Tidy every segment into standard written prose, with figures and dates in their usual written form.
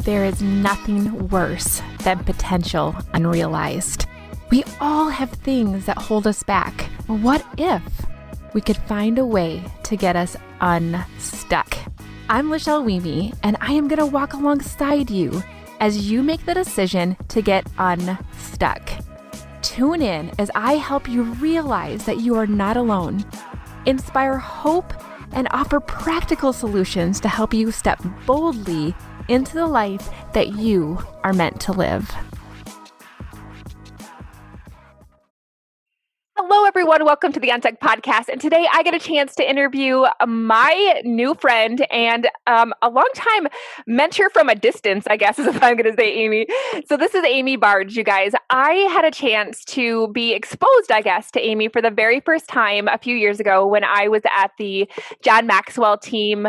There is nothing worse than potential unrealized. We all have things that hold us back. What if we could find a way to get us unstuck? I'm Lachelle Weemy, and I am going to walk alongside you as you make the decision to get unstuck. Tune in as I help you realize that you are not alone, inspire hope, and offer practical solutions to help you step boldly into the life that you are meant to live. Hello, everyone. Welcome to the UNSTUCK podcast. And today I get a chance to interview my new friend and a longtime mentor from a distance, I guess is what I'm going to say, Amy. So this is Amy Barg, you guys. I had a chance to be exposed, I guess, to Amy for the very first time a few years ago when I was at the John Maxwell team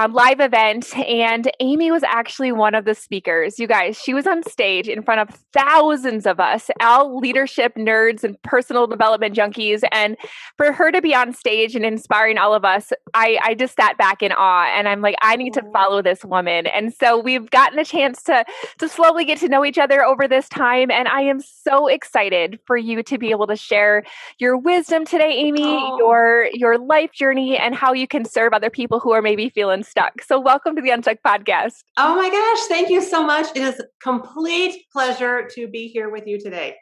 live event, and Amy was actually one of the speakers. You guys, she was on stage in front of thousands of us, all leadership nerds and personal development junkies. And for her to be on stage and inspiring all of us, I just sat back in awe, and I'm like, I need to follow this woman. And so we've gotten a chance to slowly get to know each other over this time. And I am so excited for you to be able to share your wisdom today, Amy, your life journey, and how you can serve other people who are maybe feeling stuck. So welcome to the UNSTUCK podcast. Oh my gosh, thank you so much. It is a complete pleasure to be here with you today.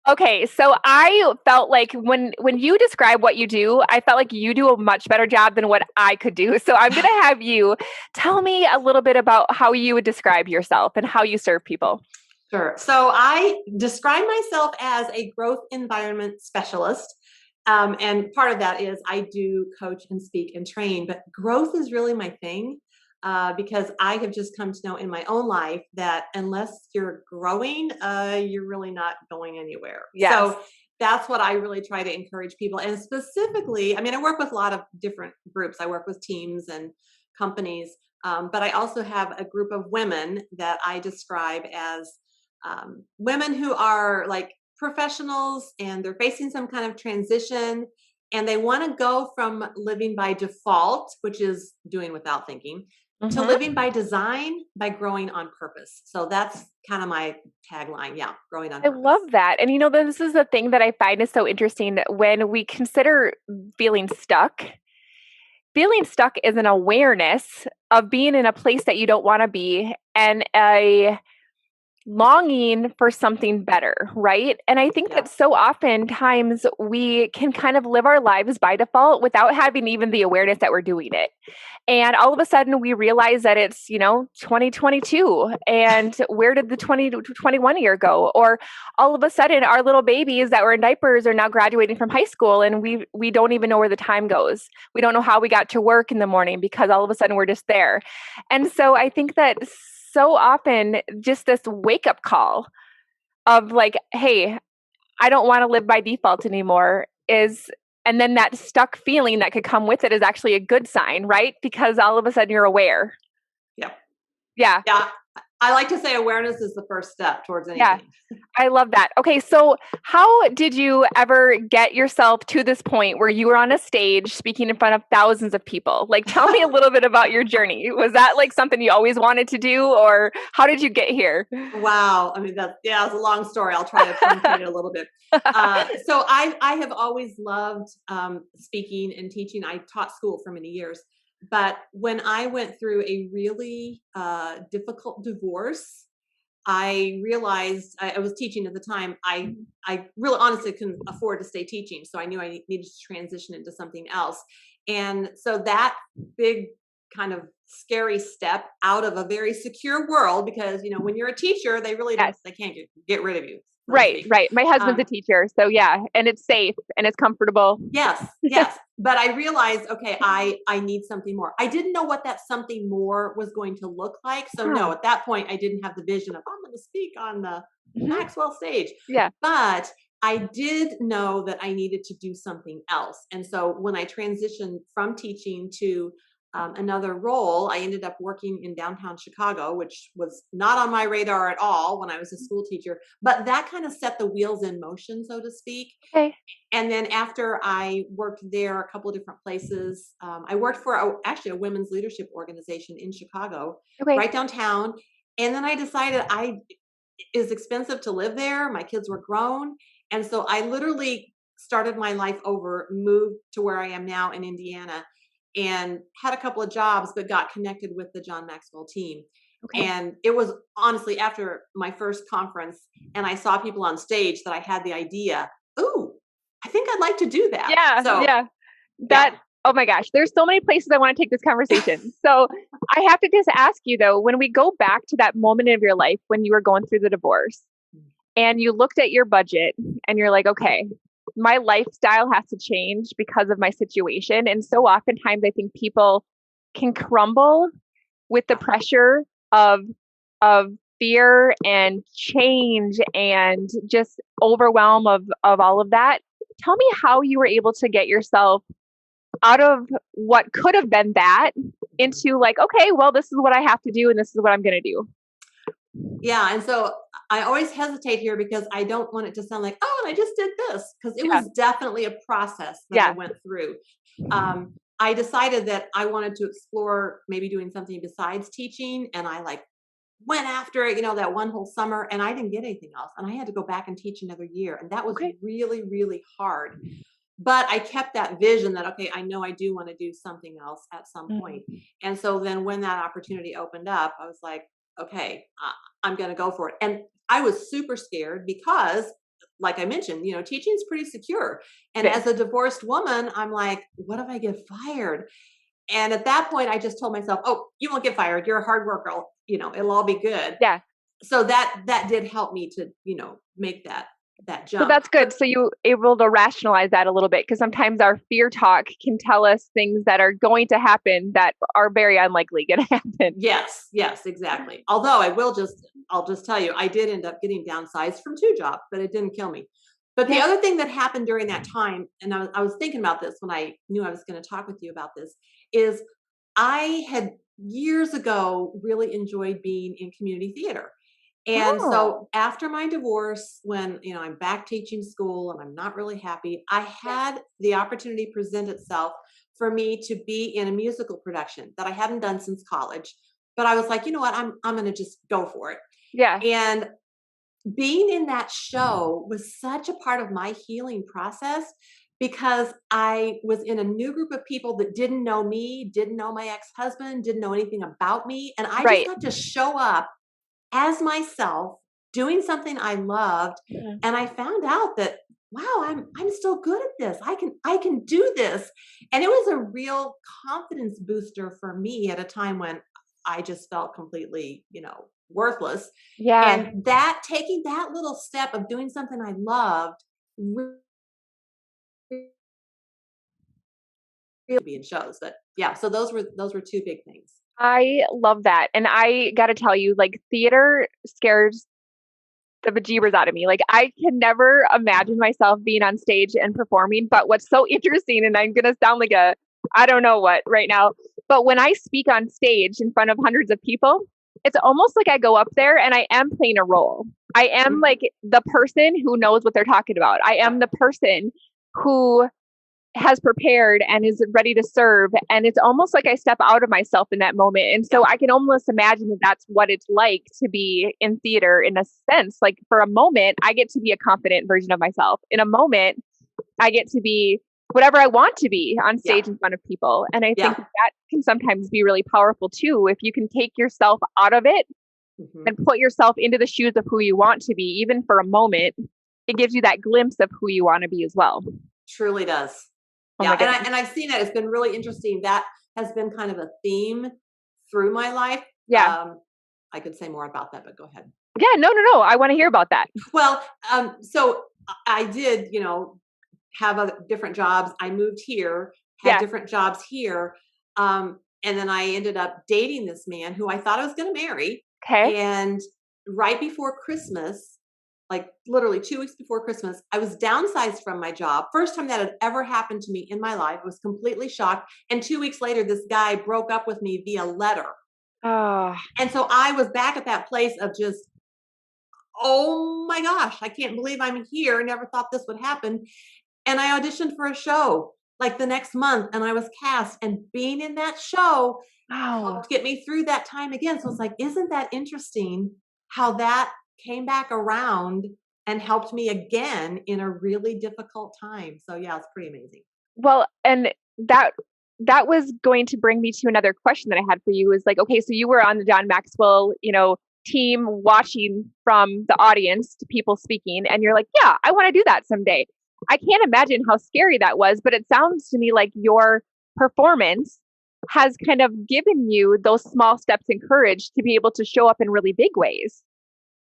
Okay, so I felt like when you describe what you do, I felt like you do a much better job than what I could do. So I'm going to have you tell me a little bit about how you would describe yourself and how you serve people. Sure. So I describe myself as a growth environment specialist. And part of that is I do coach and speak and train, but growth is really my thing because I have just come to know in my own life that unless you're growing, you're really not going anywhere. Yes. So that's what I really try to encourage people. And specifically, I mean, I work with a lot of different groups. I work with teams and companies, but I also have a group of women that I describe as women who are like professionals and they're facing some kind of transition and they want to go from living by default, which is doing without thinking, to living by design, by growing on purpose. So that's kind of my tagline. Yeah, growing on purpose. I love that. And this is the thing that I find is so interesting when we consider feeling stuck. Feeling stuck is an awareness of being in a place that you don't want to be and a longing for something better, right? And I think that so oftentimes we can kind of live our lives by default without having even the awareness that we're doing it. And all of a sudden we realize that it's, 2022 and where did the 2021 year go? Or all of a sudden our little babies that were in diapers are now graduating from high school and we don't even know where the time goes. We don't know how we got to work in the morning because all of a sudden we're just there. And so I think that so often just this wake up call of like, hey, I don't want to live by default anymore and then that stuck feeling that could come with it is actually a good sign, right? Because all of a sudden you're aware. Yeah. I like to say awareness is the first step towards anything. Yeah, I love that. Okay, so how did you ever get yourself to this point where you were on a stage speaking in front of thousands of people? Like, tell me a little bit about your journey. Was that like something you always wanted to do, or how did you get here? Wow. I mean, it's a long story. I'll try to truncate it a little bit. So I have always loved speaking and teaching. I taught school for many years. But when I went through a really difficult divorce, I realized I was teaching at the time. I really honestly couldn't afford to stay teaching. So I knew I needed to transition into something else. And so that big kind of scary step out of a very secure world, because, when you're a teacher, they really they can't get rid of you. Right. My husband's a teacher. So yeah. And it's safe and it's comfortable. Yes. But I realized, okay, I need something more. I didn't know what that something more was going to look like. So no, at that point, I didn't have the vision of, I'm going to speak on the Maxwell stage. Yeah. But I did know that I needed to do something else. And so when I transitioned from teaching to another role, I ended up working in downtown Chicago, which was not on my radar at all when I was a school teacher, but that kind of set the wheels in motion, so to speak. Okay. And then after I worked there a couple of different places, I worked for actually a women's leadership organization in Chicago, Okay. right downtown. And then I decided it was expensive to live there. My kids were grown. And so I literally started my life over, moved to where I am now in Indiana, and had a couple of jobs, but got connected with the John Maxwell team. Okay. And it was honestly after my first conference and I saw people on stage that I had the idea, ooh, I think I'd like to do that. Yeah. So Yeah. yeah. That, oh my gosh, there's so many places I want to take this conversation. So I have to just ask you though, when we go back to that moment of your life when you were going through the divorce and you looked at your budget and you're like, okay, my lifestyle has to change because of my situation. And so oftentimes I think people can crumble with the pressure of of fear and change and just overwhelm of all of that. Tell me how you were able to get yourself out of what could have been that into like, okay, well, this is what I have to do and this is what I'm going to do. Yeah. And so I always hesitate here because I don't want it to sound like, oh, and I just did this, because it Yeah. was definitely a process that I Yeah. went through. I decided that I wanted to explore maybe doing something besides teaching. And I like went after it, that one whole summer, and I didn't get anything else. And I had to go back and teach another year. And that was Okay. really, really hard. But I kept that vision that, okay, I know I do want to do something else at some point. And so then when that opportunity opened up, I was like, okay, I'm going to go for it. And I was super scared because, like I mentioned, teaching is pretty secure. And Okay. as a divorced woman, I'm like, what if I get fired? And at that point, I just told myself, oh, you won't get fired. You're a hard worker. It'll all be good. Yeah. So that did help me to, make that So jump. that's good. So you able to rationalize that a little bit because sometimes our fear talk can tell us things that are going to happen that are very unlikely going to happen. Yes, exactly. Although I'll just tell you, I did end up getting downsized from 2 jobs, but it didn't kill me. But the Okay. other thing that happened during that time, and I was thinking about this when I knew I was going to talk with you about this, is I had years ago really enjoyed being in community theater. And so Oh. after my divorce, when I'm back teaching school and I'm not really happy, I Yeah. had the opportunity present itself for me to be in a musical production that I hadn't done since college. But I was like, you know what, I'm going to just go for it. Yeah. And being in that show was such a part of my healing process because I was in a new group of people that didn't know me, didn't know my ex-husband, didn't know anything about me, and I just Right. got to show up as myself doing something I loved. Mhm. And I found out that, wow, I'm still good at this. I can do this. And it was a real confidence booster for me at a time when I just felt completely, worthless. Yeah. And that taking that little step of doing something I loved really being shows. But yeah, so those were 2 big things. I love that. And I got to tell you, like, theater scares the bejeebers out of me. Like, I can never imagine myself being on stage and performing. But what's so interesting, and I'm going to sound like I don't know what right now, but when I speak on stage in front of hundreds of people, it's almost like I go up there and I am playing a role. I am like the person who knows what they're talking about. I am the person who has prepared and is ready to serve. And it's almost like I step out of myself in that moment. And so I can almost imagine that that's what it's like to be in theater in a sense. Like for a moment, I get to be a confident version of myself. In a moment, I get to be whatever I want to be on stage in front of people. And I think that can sometimes be really powerful too. If you can take yourself out of it and put yourself into the shoes of who you want to be, even for a moment, it gives you that glimpse of who you want to be as well. Truly does. Oh Yeah, my goodness. and I've seen that. It's been really interesting. That has been kind of a theme through my life. Yeah. I could say more about that, but go ahead. Yeah, no. I want to hear about that. Well, so I did, have different jobs. I moved here, had Yeah. different jobs here, and then I ended up dating this man who I thought I was going to marry. Okay. And right before Christmas, like literally 2 weeks before Christmas, I was downsized from my job. First time that had ever happened to me in my life. I was completely shocked. And 2 weeks later, this guy broke up with me via letter. Oh, And so I was back at that place of just, oh my gosh, I can't believe I'm here. I never thought this would happen. And I auditioned for a show like the next month and I was cast, and being in that show wow. helped get me through that time again. So it's like, isn't that interesting how that came back around and helped me again in a really difficult time? So yeah, it's pretty amazing. Well, and that that was going to bring me to another question that I had for you is like, okay, so you were on the John Maxwell, team watching from the audience to people speaking, and you're like, yeah, I want to do that someday. I can't imagine how scary that was, but it sounds to me like your performance has kind of given you those small steps and courage to be able to show up in really big ways.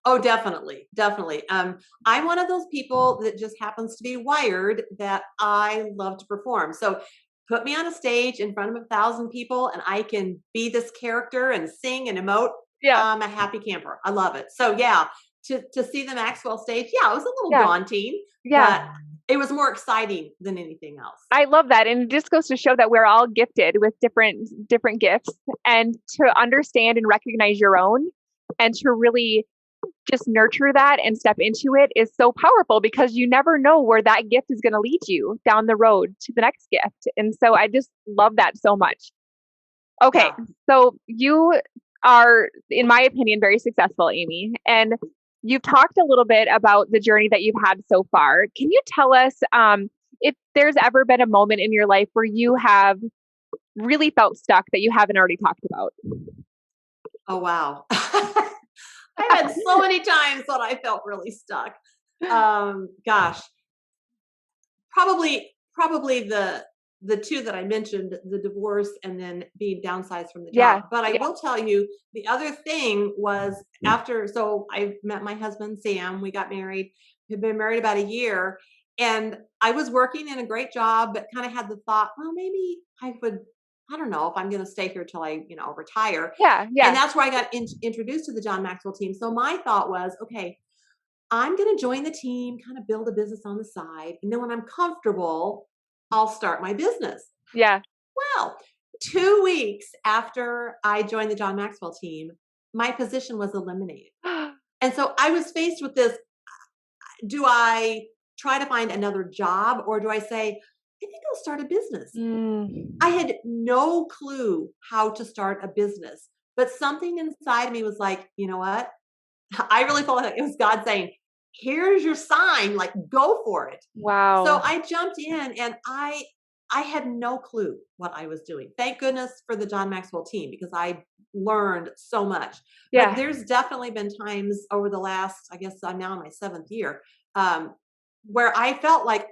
Oh, definitely, definitely. I'm one of those people that just happens to be wired that I love to perform. So put me on a stage in front of 1,000 people and I can be this character and sing and emote. Yeah. I'm a happy camper. I love it. So yeah, to see the Maxwell stage, yeah, it was a little Yeah. daunting, Yeah. but it was more exciting than anything else. I love that. And it just goes to show that we're all gifted with different gifts, and to understand and recognize your own and to really just nurture that and step into it is so powerful, because you never know where that gift is going to lead you down the road to the next gift. And so I just love that so much. Okay. Yeah. So you are, in my opinion, very successful, Amy. And you've talked a little bit about the journey that you've had so far. Can you tell us if there's ever been a moment in your life where you have really felt stuck that you haven't already talked about? Oh wow. I've had so many times that I felt really stuck. Gosh, probably the two that I mentioned, the divorce and then being downsized from the Yeah. job. But I Yeah. will tell you, the other thing was after, so I met my husband Sam, we got married. We've been married about a year, and I was working in a great job, but kind of had the thought, well, maybe I don't know if I'm going to stay here till I, retire. Yeah. And Yeah. that's where I got introduced to the John Maxwell team. So my thought was, okay, I'm going to join the team, kind of build a business on the side. And then when I'm comfortable, I'll start my business. Yeah. Well, 2 weeks after I joined the John Maxwell team, my position was eliminated. And so I was faced with this, do I try to find another job or do I say, I think I'll start a business? Mm. I had no clue how to start a business, but something inside me was like, you know what? I really felt like it was God saying, here's your sign, like go for it. So Wow. I jumped in and I had no clue what I was doing. Thank goodness for the John Maxwell team because I learned so much. But Yeah. there's definitely been times over the last, I guess I'm now in my 7th year, where I felt like,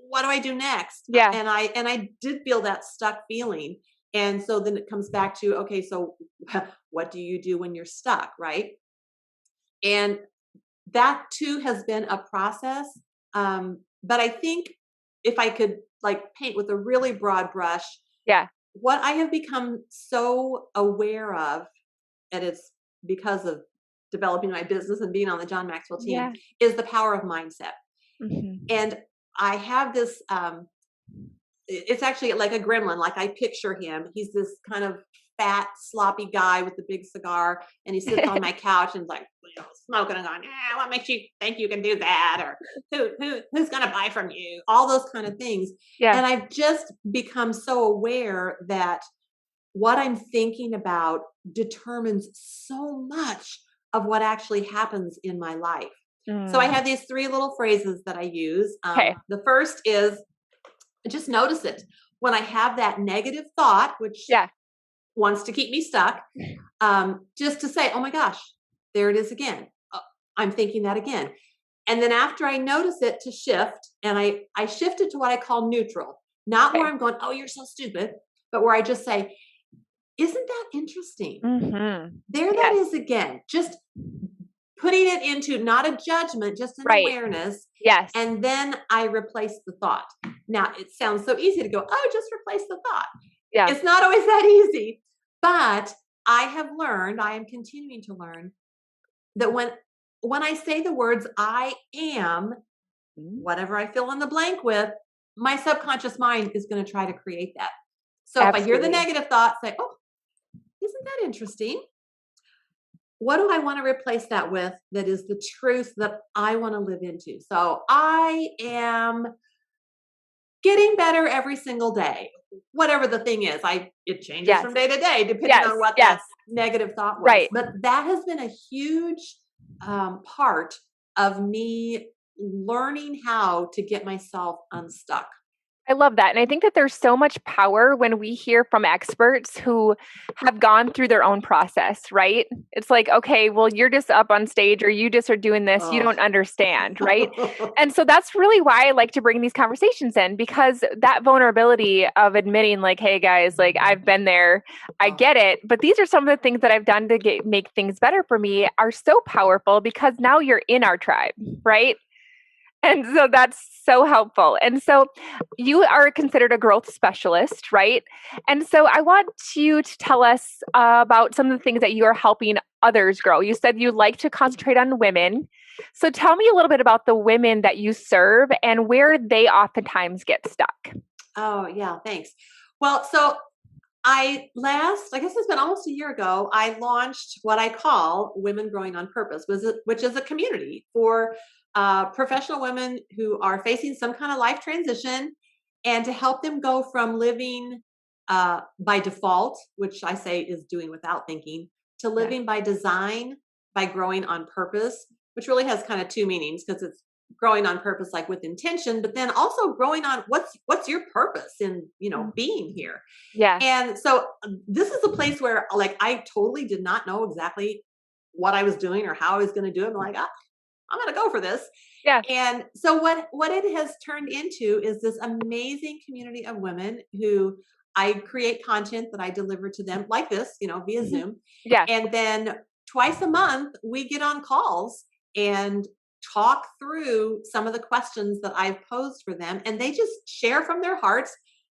what do I do next? Yeah. And I did feel that stuck feeling. And so then it comes back to, okay, so what do you do when you're stuck, right? And that too has been a process. But I think if I could like paint with a really broad brush, Yeah. what I have become so aware of, and it's because of developing my business and being on the John Maxwell team, Yeah. is the power of mindset. Hmm. And I have this, it's actually like a gremlin. Like I picture him. He's this kind of fat, sloppy guy with the big cigar, and he sits on my couch and is like, smoking and going, what makes you think you can do that? Or who's going to buy from you? All those kind of things. Yeah. And I've just become so aware that what I'm thinking about determines so much of what actually happens in my life. So I Mm. have these 3 little phrases that I use. Okay. The first is just notice it. When I have that negative thought, which Yeah. wants to keep me stuck, just to say, oh my gosh, there it is again. I'm thinking that again. And then after I notice it, to shift, and I shift it to what I call neutral, not where Okay. I'm going, oh, you're so stupid, but where I just say, isn't that interesting? Mm-hmm. There that Yes. is again, just putting it into not a judgment, just an Right. awareness. Yes. And then I replace the thought. Now, it sounds so easy to go, oh, just replace the thought. Yeah. It's not always that easy, but I have learned, I am continuing to learn that when when I say the words, I am whatever I fill in the blank with, my subconscious mind is going to try to create that. So if I hear the Absolutely. negative thought, say, oh, isn't that interesting? What do I want to replace that with that is the truth that I want to live into? So I am getting better every single day. Whatever the thing is, it changes Yes. from day to day depending Yes. on what Yes. that negative thought was. Right. But that has been a huge part of me learning how to get myself unstuck. I love that. And I think that there's so much power when we hear from experts who have gone through their own process, right? It's like, okay, well, you're just up on stage or you just are doing this. You Oh. don't understand, right? And so that's really why I like to bring these conversations in, because that vulnerability of admitting, like, hey, guys, like, I've been there, I get it. But these are some of the things that I've done to make things better for me are so powerful because now you're in our tribe, right? And so that's so helpful. And so you are considered a growth specialist, right? And so I want you to tell us about some of the things that you are helping others grow. You said you like to concentrate on women. So tell me a little bit about the women that you serve and where they oftentimes get stuck. Oh, yeah, thanks. Well, so I guess it's been almost a year ago, I launched what I call Women Growing on Purpose, which is a community for professional women who are facing some kind of life transition and to help them go from living by default, which I say is doing without thinking, to Yeah. living by design, by growing on purpose, which really has kind of two meanings because it's growing on purpose like with intention, but then also growing on what's your purpose in being here. Yeah. And so this is a place where like I totally did not know exactly what I was doing or how I was going to do it. I'm like, I'm going to go for this. Yeah. And so what it has turned into is this amazing community of women who I create content that I deliver to them like this, via Mhm. Zoom. Yeah. And then twice a month we get on calls and talk through some of the questions that I've posed for them and they just share from their hearts.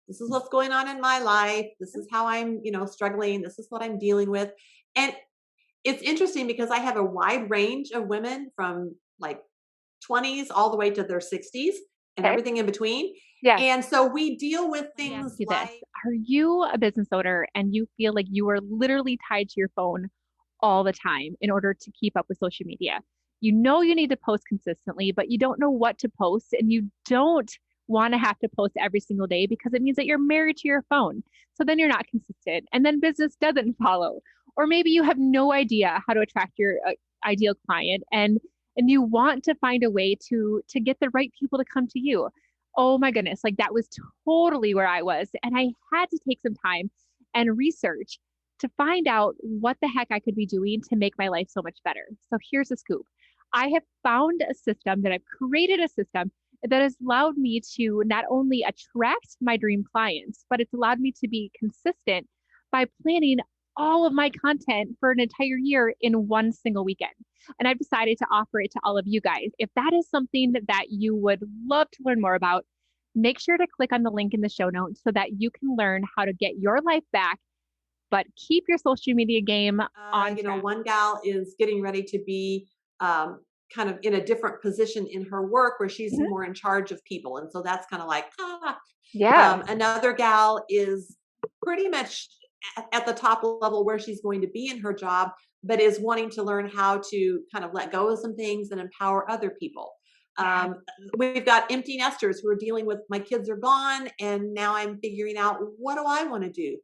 This is what's going on in my life. This is how I'm, struggling. This is what I'm dealing with. And it's interesting because I have a wide range of women from like 20s all the way to their 60s and Okay. everything in between. Yeah. And so we deal with Let me ask things you this. like, Are you a business owner and you feel like you are literally tied to your phone all the time in order to keep up with social media? You know you need to post consistently, but you don't know what to post and you don't want to have to post every single day because it means that you're married to your phone. So then you're not consistent and then business doesn't follow. Or maybe you have no idea how to attract your ideal client and you want to find a way to get the right people to come to you. Oh my goodness, like that was totally where I was. And I had to take some time and research to find out what the heck I could be doing to make my life so much better. So here's a scoop. I have found a system that I've created a system that has allowed me to not only attract my dream clients, but it's allowed me to be consistent by planning all of my content for an entire year in one single weekend. And I've decided to offer it to all of you guys. If that is something that you would love to learn more about, make sure to click on the link in the show notes so that you can learn how to get your life back, but keep your social media game on track. one gal is getting ready to be kind of in a different position in her work where she's Mhm. more in charge of people. And so that's kind of like, Yeah. another gal is pretty much at the top level where she's going to be in her job, but is wanting to learn how to kind of let go of some things and empower other people. Um, we've got empty nesters who are dealing with my kids are gone and now I'm figuring out what do I want to do.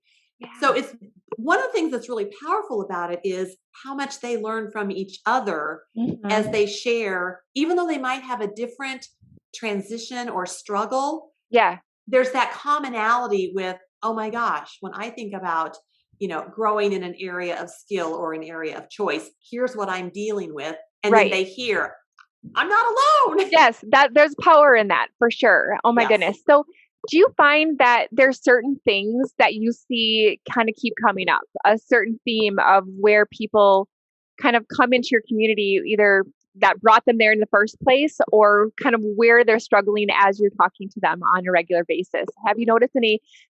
So it's one of the things that's really powerful about it is how much they learn from each other as Mhm. they share, even though they might have a different transition or struggle, Yeah. there's that commonality with, oh my gosh, when I think about, growing in an area of skill or an area of choice, here's what I'm dealing with. And then Right. they hear, I'm not alone. Yes, that there's power in that for sure. Oh my Yes. goodness. So, do you find that there's certain things that you see kind of keep coming up? A certain theme of where people kind of come into your community, either that brought them there in the first place or kind of where they're struggling as you're talking to them on a regular basis. Have you noticed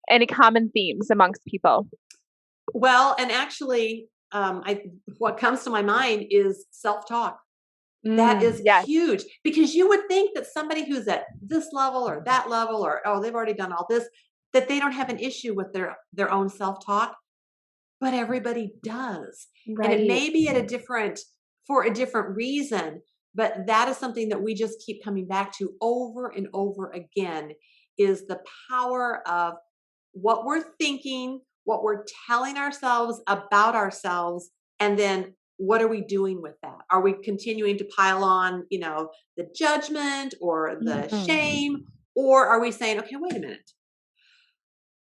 any common themes amongst people? Well, and actually, what comes to my mind is self talk. That is Yes. huge, because you would think that somebody who's at this level or that level, or, oh, they've already done all this, that they don't have an issue with their own self-talk, but everybody does. And it Right. may be for a different reason, but that is something that we just keep coming back to over and over again, is the power of what we're thinking, what we're telling ourselves about ourselves, and then what are we doing with that? Are we continuing to pile on, the judgment or the shame, or are we saying, okay, wait a minute,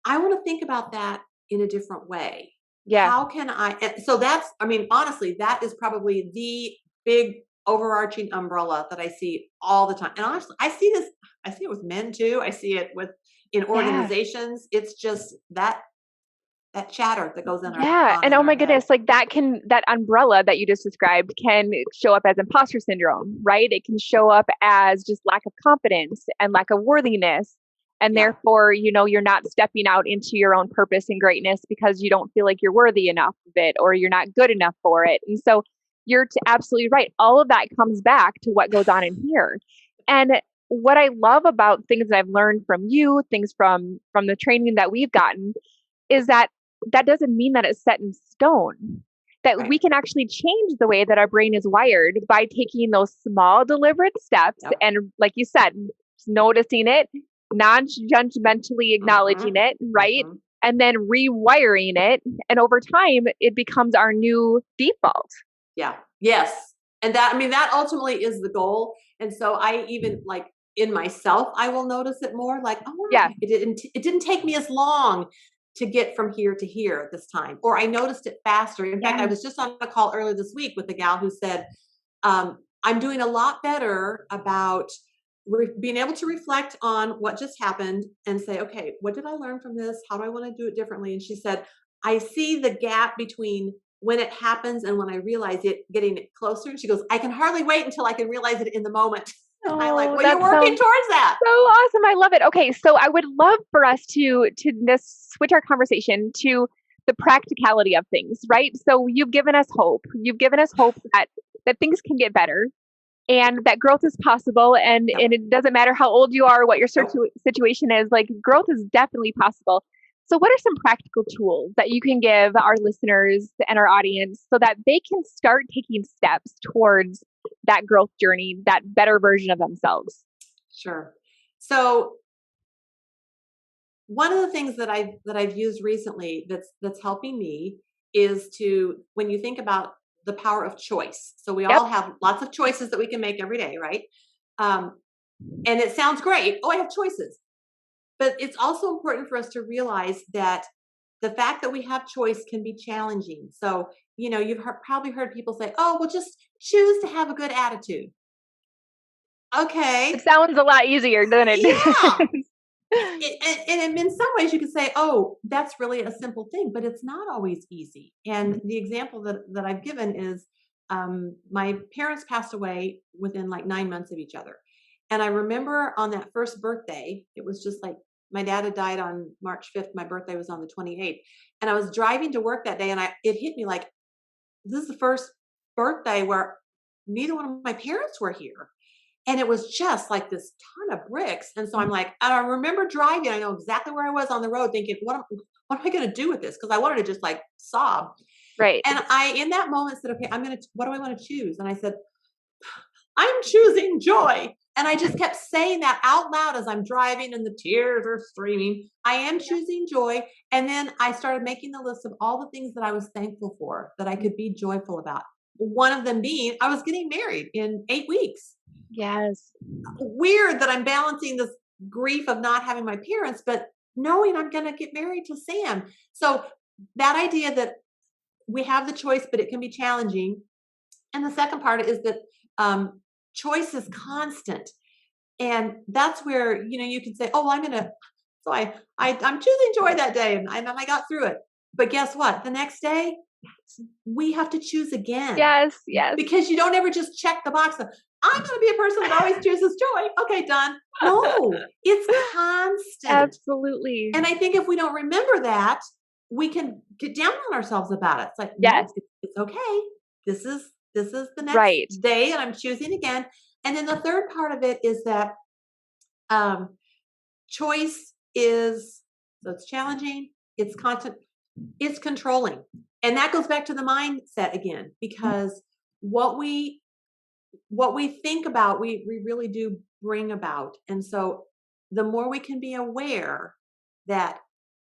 I want to think about that in a different way. Yeah. How can and so that's, honestly, that is probably the big overarching umbrella that I see all the time. And honestly, I see it with men too. I see it in organizations. It's just that chatter that goes Yeah. on And in oh our my head. goodness, like that umbrella that you just described can show up as imposter syndrome, right? It can show up as just lack of confidence and lack of worthiness. And Yeah. therefore, you're not stepping out into your own purpose and greatness because you don't feel like you're worthy enough of it, or you're not good enough for it. And so you're absolutely right. All of that comes back to what goes on in here. And what I love about things that I've learned from you, things from the training that we've gotten, is that doesn't mean that it's set in stone. That Right. we can actually change the way that our brain is wired by taking those small, deliberate steps. Yep. And like you said, noticing it, non-judgmentally acknowledging it, right? And then rewiring it. And over time, it becomes our new default. Yeah. Yes. And that ultimately is the goal. And so I even, like, in myself, I will notice it more, like, oh, Yeah. it didn't take me as long to get from here to here this time, or I noticed it faster. In fact, I was just on a call earlier this week with a gal who said, I'm doing a lot better about being able to reflect on what just happened and say, okay, what did I learn from this? How do I want to do it differently? And she said, I see the gap between when it happens and when I realize it, getting it closer. And she goes, I can hardly wait until I can realize it in the moment. And I'm like, well, you're working towards that. So awesome. I love it. Okay. So I would love for us to switch our conversation to the practicality of things, right? So you've given us hope. You've given us hope that things can get better and that growth is possible. And it doesn't matter how old you are, what your situation is, like, growth is definitely possible. So what are some practical tools that you can give our listeners and our audience so that they can start taking steps towards that growth journey, that better version of themselves? Sure. So one of the things that I've used recently that's helping me is when you think about the power of choice. So we all have lots of choices that we can make every day, right? And it sounds great. Oh, I have choices. But it's also important for us to realize that the fact that we have choice can be challenging. So, you've probably heard people say, oh, well, just choose to have a good attitude. Okay. It sounds a lot easier, doesn't it? Yeah. And in some ways you could say, oh, that's really a simple thing, but it's not always easy. And the example that I've given is my parents passed away within like 9 months of each other. And I remember on that first birthday, it was just like, my dad had died on March 5th. My birthday was on the 28th. And I was driving to work that day, and it hit me like, this is the first birthday where neither one of my parents were here. And it was just like this ton of bricks. And so I'm like, and I remember driving, I know exactly where I was on the road thinking, what am I going to do with this? Because I wanted to just like sob. Right. And I, in that moment, said, okay, what do I want to choose? And I said, I'm choosing joy. And I just kept saying that out loud as I'm driving and the tears are streaming. I am choosing joy. And then I started making the list of all the things that I was thankful for, that I could be joyful about. One of them being, I was getting married in 8 weeks. Yes. Weird that I'm balancing this grief of not having my parents, but knowing I'm going to get married to Sam. So that idea that we have the choice, but it can be challenging. And the second part is that choice is constant. And that's where, you can say, oh, well, I'm choosing joy that day. And I got through it. But guess what? The next day, we have to choose again. Yes, yes. Because you don't ever just check the box of, I'm going to be a person that always chooses joy. Okay, done. No, it's constant. Absolutely. And I think if we don't remember that, we can get down on ourselves about it. It's like, yes, no, it's okay. This is This is the next Right. day, and I'm choosing again. And then the third part of it is that choice is, so it's challenging, it's constant, it's controlling. And that goes back to the mindset again, because what we think about, we really do bring about. And so the more we can be aware that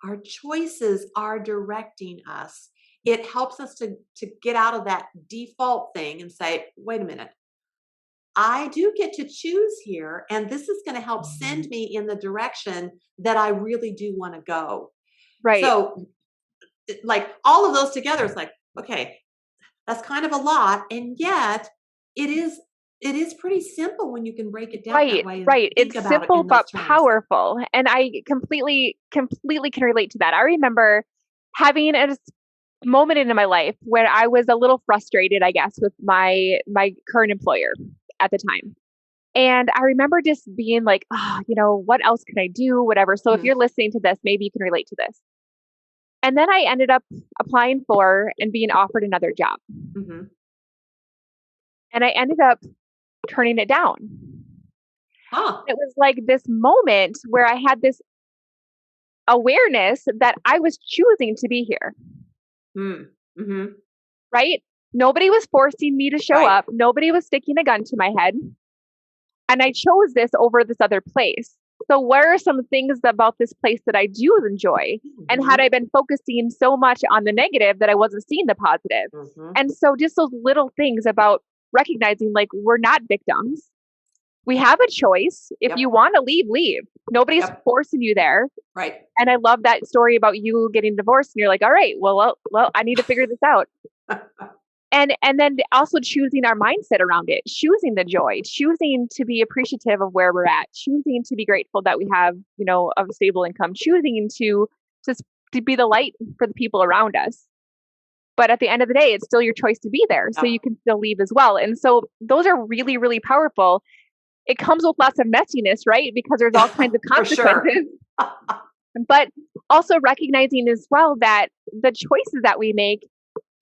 our choices are directing us, it helps us to get out of that default thing and say, wait a minute, I do get to choose here, and this is going to help send me in the direction that I really do want to go. Right. So like all of those together, it's like, okay, that's kind of a lot. And yet it is pretty simple when you can break it down that way. Right. Think It's about it simple in those but terms. powerful. And I completely can relate to that. I remember having a moment in my life where I was a little frustrated, I guess, with my current employer at the time. And I remember just being like, what else can I do? Whatever. So if you're listening to this, maybe you can relate to this. And then I ended up applying for and being offered another job. Mm-hmm. And I ended up turning it down. It was like this moment where I had this awareness that I was choosing to be here. Mm-hmm. Right? Nobody was forcing me to show up. Nobody was sticking a gun to my head. And I chose this over this other place. So what are some things about this place that I do enjoy? And had I been focusing so much on the negative that I wasn't seeing the positive? And so just those little things about recognizing, like, we're not victims. We have a choice. If you want to leave, leave. Nobody's forcing you there. Right. And I love that story about you getting divorced and you're like, all right, well, I need to figure this out. And then also choosing our mindset around it, choosing the joy, choosing to be appreciative of where we're at, choosing to be grateful that we have, a stable income, choosing to be the light for the people around us. But at the end of the day, it's still your choice to be there. So you can still leave as well. And so those are really, really powerful. It comes with lots of messiness, right? Because there's all kinds of consequences. But also recognizing as well that the choices that we make,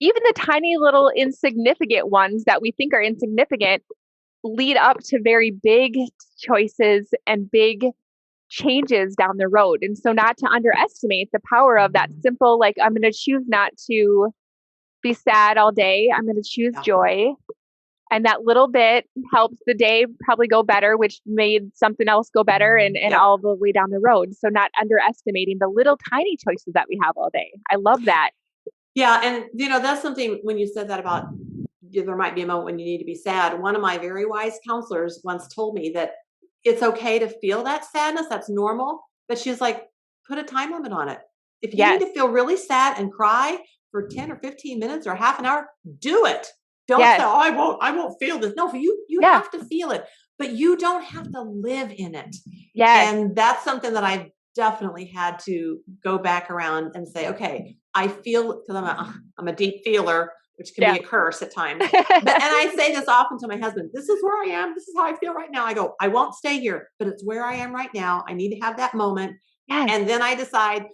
even the tiny little insignificant ones that we think are insignificant, lead up to very big choices and big changes down the road. And so not to underestimate the power of that simple, like, I'm going to choose not to be sad all day. I'm going to choose joy. And that little bit helps the day probably go better, which made something else go better and all the way down the road. So not underestimating the little tiny choices that we have all day. I love that. Yeah. And, that's something when you said that about there might be a moment when you need to be sad. One of my very wise counselors once told me that it's okay to feel that sadness. That's normal. But she's like, put a time limit on it. If you need to feel really sad and cry for 10 or 15 minutes or half an hour, do it. Don't say, oh, I won't feel this. No, for you have to feel it, but you don't have to live in it. Yes. And that's something that I've definitely had to go back around and say, okay, I feel, because I'm a deep feeler, which can be a curse at times. And I say this often to my husband, this is where I am. This is how I feel right now. I go, I won't stay here, but it's where I am right now. I need to have that moment. Yes. And then I decide,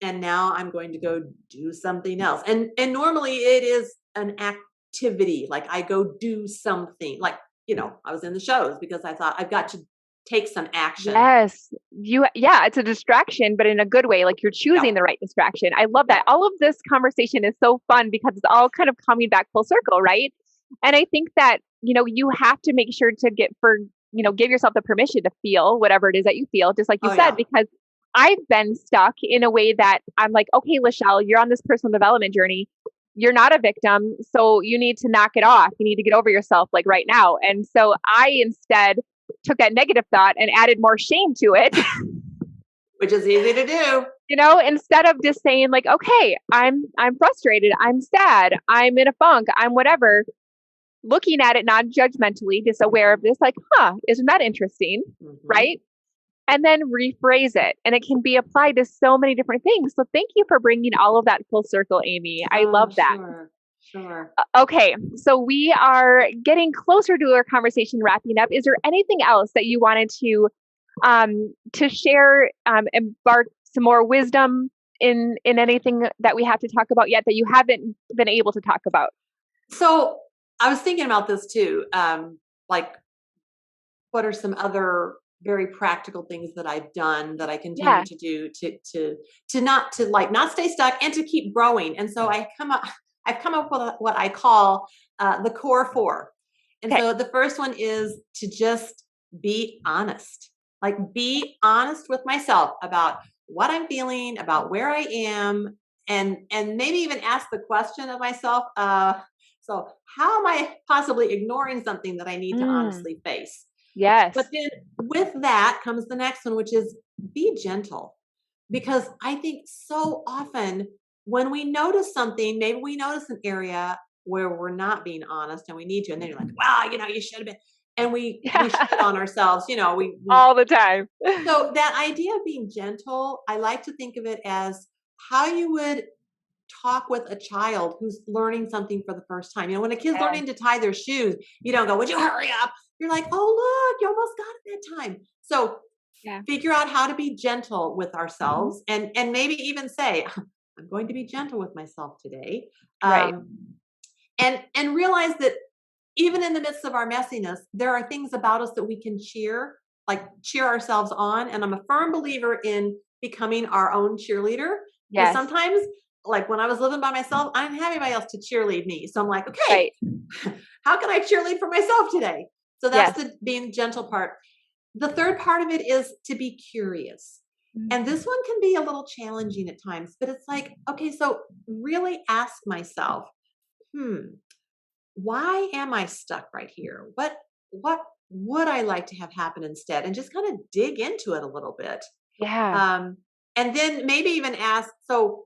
and now I'm going to go do something else. And normally it is an activity. Like I go do something, like, I was in the shows because I thought I've got to take some action. Yes. It's a distraction, but in a good way. Like you're choosing the right distraction. I love that. All of this conversation is so fun because it's all kind of coming back full circle, right? And I think that, you have to make sure to give yourself the permission to feel whatever it is that you feel, just like you said, because I've been stuck in a way that I'm like, okay, Lachelle, you're on this personal development journey. You're not a victim. So you need to knock it off. You need to get over yourself like right now. And so I instead took that negative thought and added more shame to it. Which is easy to do. Instead of just saying like, okay, I'm frustrated. I'm sad. I'm in a funk. I'm whatever. Looking at it non-judgmentally, just aware of this, like, isn't that interesting? Right? And then rephrase it. And it can be applied to so many different things. So thank you for bringing all of that full circle, Amy. I love that. Sure. Okay. So we are getting closer to our conversation wrapping up. Is there anything else that you wanted to share, embark some more wisdom in anything that we have to talk about yet that you haven't been able to talk about? So I was thinking about this too. Like, what are some other very practical things that I've done that I continue Yeah. to do to not stay stuck and to keep growing. And so I've come up with what I call the core four. And Okay. so the first one is to just be honest. Like, be honest with myself about what I'm feeling, about where I am, and maybe even ask the question of myself, so how am I possibly ignoring something that I need to Mm, honestly face? But yes. then with that comes the next one, which is be gentle. Because I think so often when we notice something, maybe we notice an area where we're not being honest and we need to, and then you're like, wow, you should have been. And we shit Yeah. on ourselves, we All the time. so that idea of being gentle, I like to think of it as how you would talk with a child who's learning something for the first time. When a kid's Yeah. learning to tie their shoes, you don't go, would you hurry up? You're like, oh, look, you almost got it that time. So Yeah. figure out how to be gentle with Mhm. ourselves and maybe even say, I'm going to be gentle with myself today. Right. Um, and realize that even in the midst of our messiness, there are things about us that we can cheer ourselves on. And I'm a firm believer in becoming our own cheerleader, because Yes. sometimes, like when I was living by myself, I didn't have anybody else to cheerlead me. So I'm like, okay, Right. how can I cheerlead for myself today? So that's Yes. the being gentle part. The third part of it is to be curious. And Mm, this one can be a little challenging at times, but it's like, okay, so really ask myself, hmm, why am I stuck right here? What would I like to have happen instead? And just kind of dig into it a little bit. yeah. Um, and then maybe even ask, so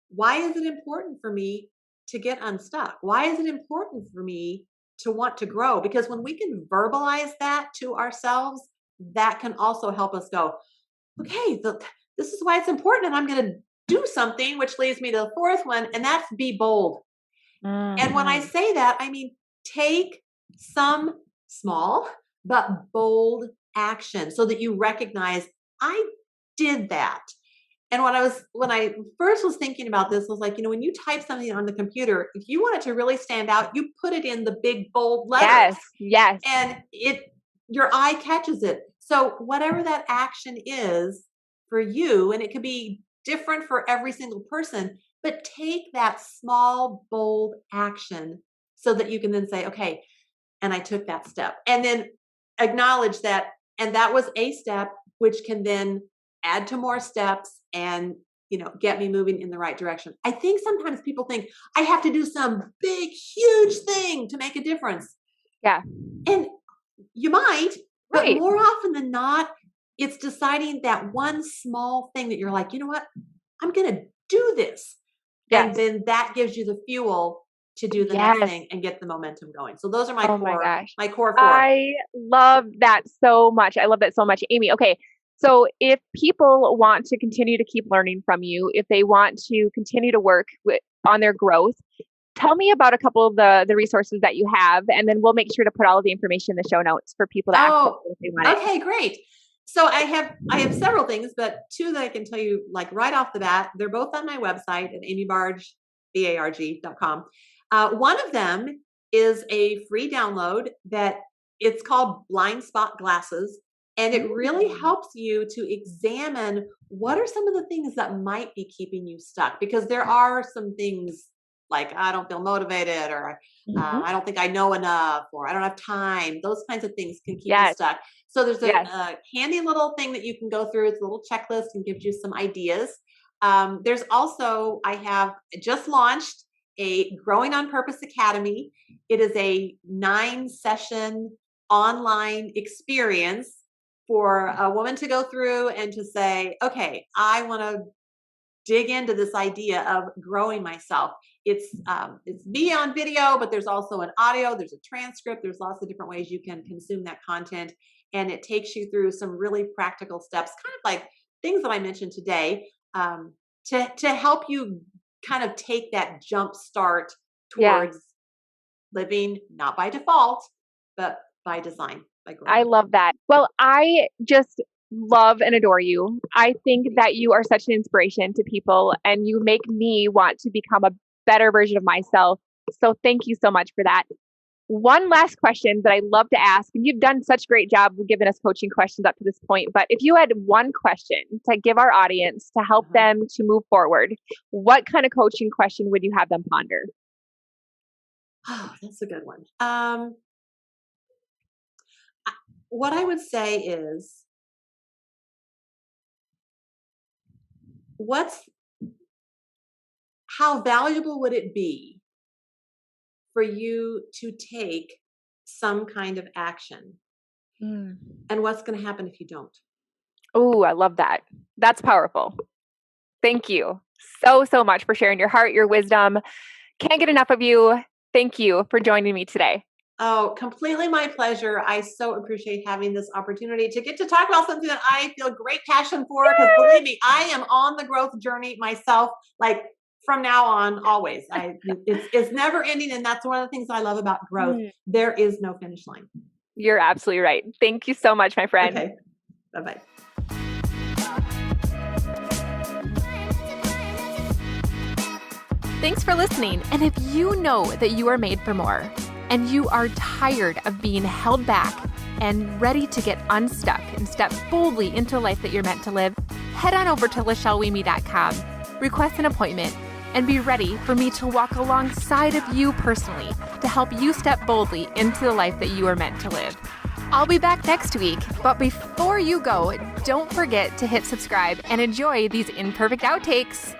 why is it important for me to get unstuck? Why is it important for me to want to grow? Because when we can verbalize that to ourselves, that can also help us go, okay, this is why it's important. And I'm going to do something, which leads me to the fourth one, and that's be bold. And when I Mhm. say that, I mean, take some small but bold action so that you recognize I did that. And when I first was thinking about this, I was like, when you type something on the computer, if you want it to really stand out, you put it in the big bold letters Yes. Yes. and your eye catches it. So whatever that action is for you, and it could be different for every single person, but take that small, bold action so that you can then say, okay, and I took that step. And then acknowledge that, and that was a step, which can then add to more steps and get me moving in the right direction. I think sometimes people think I have to do some big, huge thing to make a difference. Yeah. And you might, but Right. more often than not, it's deciding that one small thing that you're like, you know what? I'm going to do this. And Yes. then that gives you the fuel to do the next Yes. thing and get the momentum going. So those are Oh my gosh. my core four. I love that so much. I love that so much, Amy. Okay. So if people want to continue to keep learning from you, if they want to continue to work on their growth, tell me about a couple of the resources that you have, and then we'll make sure to put all of the information in the show notes for people to access Oh, it if they want it. okay, great. So I have several things, but two that I can tell you like right off the bat. They're both on my website at amybarg.com. One of them is a free download that it's called Blind Spot Glasses. And it really Mm. helps you to examine what are some of the things that might be keeping you stuck, because there are some things like I don't feel motivated, or Mhm. I don't think I know enough, or I don't have time. Those kinds of things can keep us Yes. stuck. So there's Yes. a handy little thing that you can go through. It's a little checklist and gives you some ideas. There's also, I have just launched a Growing on Purpose Academy. It is a 9-session online experience for a woman to go through and to say, okay, I want to dig into this idea of growing myself. It's me on video, but there's also an audio. There's a transcript. There's lots of different ways you can consume that content, and it takes you through some really practical steps, kind of like things that I mentioned today, to help you kind of take that jump start Yeah. towards living not by default, but by design, by I growing. love that. Well, I just love and adore you. I think that you are such an inspiration to people, and you make me want to become a better version of myself. So thank you so much for that. one last question that I love to ask, and you've done such a great job of giving us coaching questions up to this point, but if you had one question to give our audience to help them to move forward, what kind of coaching question would you have them ponder? Oh, that's a good one. What I would say is, how valuable would it be for you to take some kind of action? And what's going to happen if you don't? Oh, I love that. That's powerful. Thank you so much for sharing your heart, your wisdom. Can't get enough of you. Thank you for joining me today. Oh, completely my pleasure. I so appreciate having this opportunity to get to talk about something that I feel great passion for, because believe me, I am on the growth journey myself, like from now on, always. It's never ending. And that's one of the things I love about growth. There is no finish line. You're absolutely right. Thank you so much, my friend. Okay. Bye-bye. Thanks for listening. And if you know that you are made for more and you are tired of being held back and ready to get unstuck and step boldly into the life that you're meant to live, head on over to LachelleWeemy.com, request an appointment, and be ready for me to walk alongside of you personally to help you step boldly into the life that you are meant to live. I'll be back next week, but before you go, don't forget to hit subscribe and enjoy these imperfect outtakes.